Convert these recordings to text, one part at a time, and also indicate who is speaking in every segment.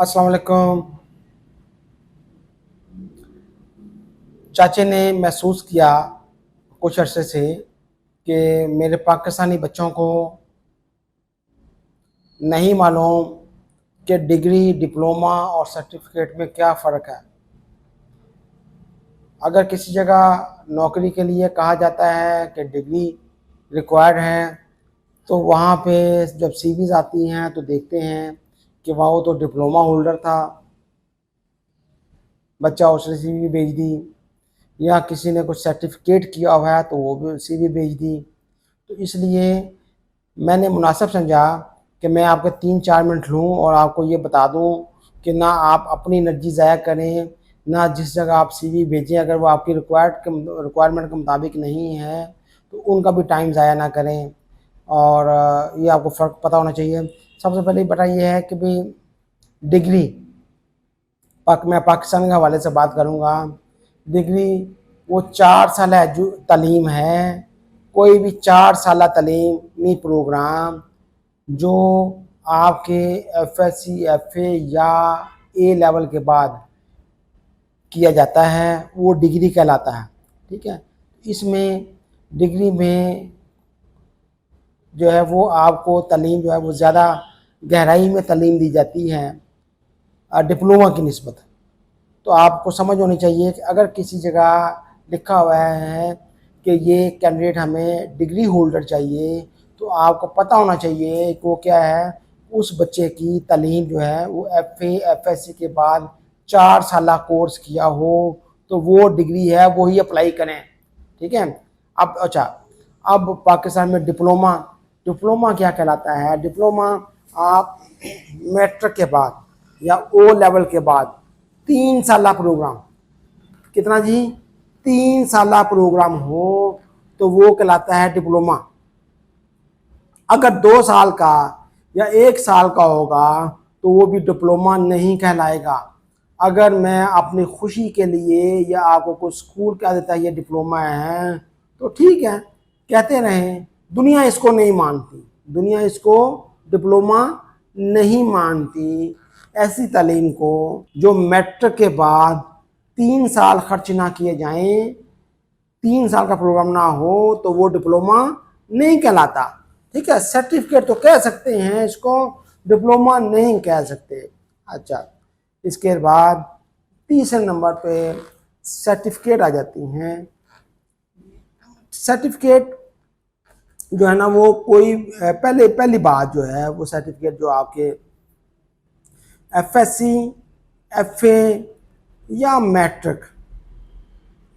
Speaker 1: अस्सलाम वालेकुम। चाचे ने महसूस किया कुछ अरसे से कि मेरे पाकिस्तानी बच्चों को नहीं मालूम कि डिग्री, डिप्लोमा और सर्टिफिकेट में क्या फ़र्क है। अगर किसी जगह नौकरी के लिए कहा जाता है कि डिग्री रिक्वायर्ड है, तो वहाँ पे जब सीवीज़ आती हैं तो देखते हैं कि वहाँ वो तो डिप्लोमा होल्डर था, बच्चा उसने सीवी भेज दी, या किसी ने कुछ सर्टिफिकेट किया हुआ है तो वो भी सीवी भेज दी। तो इसलिए मैंने मुनासिब समझा कि मैं आपके 3-4 मिनट लूँ और आपको ये बता दूँ कि ना आप अपनी एनर्जी ज़ाया करें, ना जिस जगह आप सीवी भेजें अगर वो आपकी रिक्वायरमेंट के मुताबिक नहीं है तो उनका भी टाइम ज़ाया ना करें। और ये आपको फ़र्क पता होना चाहिए। सबसे पहले बेटा ये है कि भाई डिग्री मैं पाकिस्तान के हवाले से बात करूँगा। डिग्री वो 4 साल तालीम है, कोई भी 4 साल तालीमी प्रोग्राम जो आपके एफएससी, एफए या ए लेवल के बाद किया जाता है वो डिग्री कहलाता है। ठीक है, इसमें डिग्री में जो है वो आपको तालीम जो है वो ज़्यादा गहराई में तालीम दी जाती है डिप्लोमा की निस्बत। तो आपको समझ होनी चाहिए कि अगर किसी जगह लिखा हुआ है कि ये कैंडिडेट हमें डिग्री होल्डर चाहिए, तो आपको पता होना चाहिए कि वो क्या है, उस बच्चे की तालीम जो है वो एफए, एफएससी के बाद 4 साल कोर्स किया हो, तो वो डिग्री है वो ही अप्लाई करें। ठीक है। अब अच्छा, अब पाकिस्तान में डिप्लोमा, डिप्लोमा क्या कहलाता है? डिप्लोमा आप मैट्रिक के बाद या ओ लेवल के बाद 3 साल प्रोग्राम, कितना जी? 3 साल प्रोग्राम हो तो वो कहलाता है डिप्लोमा। अगर 2 साल का या 1 साल का होगा तो वो भी डिप्लोमा नहीं कहलाएगा। अगर मैं अपनी खुशी के लिए या आपको कुछ स्कूल कह देता है ये डिप्लोमा है तो ठीक है, कहते रहें। दुनिया इसको नहीं मानती, दुनिया इसको डिप्लोमा नहीं मानती। ऐसी तालीम को जो मैट्रिक के बाद 3 साल खर्च ना किए जाएं, 3 साल का प्रोग्राम ना हो तो वो डिप्लोमा नहीं कहलाता। ठीक है, सर्टिफिकेट तो कह सकते हैं, इसको डिप्लोमा नहीं कह सकते। अच्छा, इसके बाद तीसरे नंबर पे सर्टिफिकेट आ जाती हैं। सर्टिफिकेट जो है ना वो कोई पहली बात जो है वो सर्टिफिकेट जो आपके एफएससी, एफए या मैट्रिक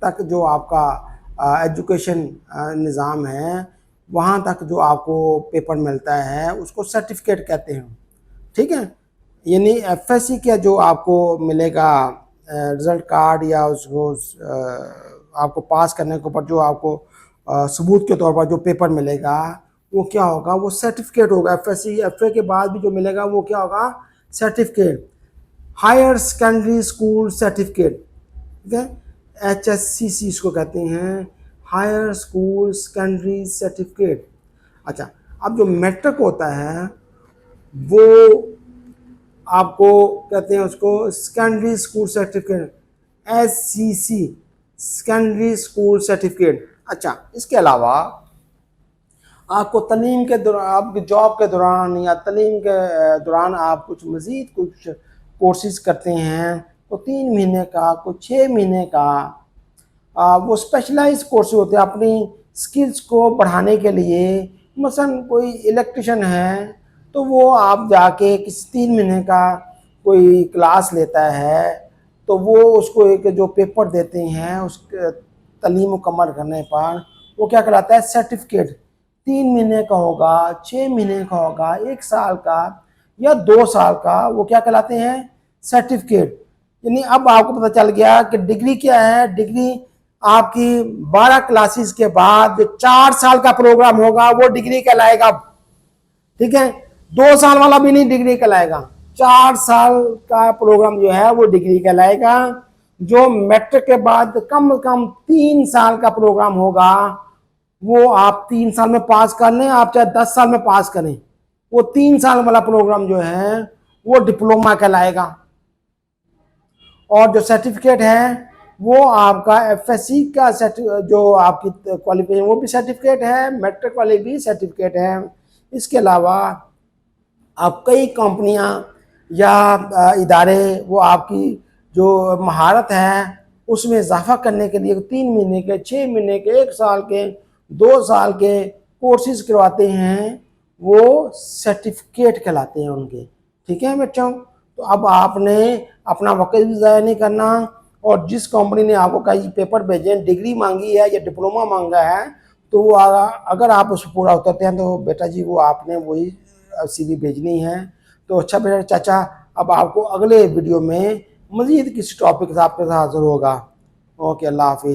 Speaker 1: तक जो आपका एजुकेशन निज़ाम है वहाँ तक जो आपको पेपर मिलता है उसको सर्टिफिकेट कहते हैं। ठीक है, यानी एफएससी का जो आपको मिलेगा रिज़ल्ट कार्ड या उसको आपको पास करने के ऊपर जो आपको सबूत के तौर पर जो पेपर मिलेगा वो क्या होगा? वो सर्टिफिकेट होगा। एफएससी, एफए के बाद भी जो मिलेगा वो क्या होगा? Certificate, higher secondary school certificate. ठीक है, HSCC इसको कहते हैं, हायर स्कूल सेकेंडरी सर्टिफिकेट। अच्छा, अब जो मैट्रिक होता है वो आपको कहते हैं उसको secondary school certificate, SCC, secondary school certificate. अच्छा, इसके अलावा आपको तालीम के दौरान, आपकी जॉब के दौरान या तालीम के दौरान आप कुछ मज़ीद कुछ कोर्सेज करते हैं, तो 3 महीने का, कुछ 6 महीने का वो स्पेशलाइज कोर्स होते हैं अपनी स्किल्स को बढ़ाने के लिए। मसलन कोई इलेक्ट्रिशियन है तो वो आप जाके किसी 3 महीने का कोई क्लास लेता है तो वो उसको एक जो पेपर देते हैं उस तालीम मुकम्मल करने पर वो क्या कहलाता है? सर्टिफिकेट। 3 महीने का होगा, 6 महीने का होगा, 1 साल का या 2 साल का, वो क्या कहलाते हैं? सर्टिफिकेट। यानी अब आपको पता चल गया कि डिग्री क्या है। डिग्री आपकी 12 क्लासेस के बाद जो 4 साल का प्रोग्राम होगा वो डिग्री कहलाएगा। ठीक है, 2 साल वाला भी नहीं डिग्री कहलाएगा, 4 साल का प्रोग्राम जो है वो डिग्री कहलाएगा। जो मैट्रिक के बाद कम से कम 3 साल का प्रोग्राम होगा वो आप 3 साल में पास कर लें, आप चाहे 10 साल में पास करें, वो 3 साल वाला प्रोग्राम जो है वो डिप्लोमा कहलाएगा। और जो सर्टिफिकेट है वो आपका एफएससी का जो आपकी क्वालिफिकेशन वो भी सर्टिफिकेट है, मैट्रिक वाले भी सर्टिफिकेट है। इसके अलावा आप कई कंपनियां या इदारे वो आपकी जो महारत है उसमें इजाफा करने के लिए 3 महीने के, 6 महीने के, 1 साल के, 2 साल के कोर्सेज करवाते हैं, वो सर्टिफिकेट कहलाते हैं उनके। ठीक है बच्चों, तो अब आपने अपना वक्त भी ज़ाया नहीं करना, और जिस कंपनी ने आपको कई पेपर भेजे, डिग्री मांगी है या डिप्लोमा मांगा है, तो वो अगर आप उस पूरा उतरते हैं तो बेटा जी वो आपने वही सीवी भेजनी है। तो अच्छा बेटा चाचा, अब आपको अगले वीडियो में मज़ीद किसी टॉपिक से आपके साथ हाज़िर होगा। ओके, अल्लाह हाफिज़।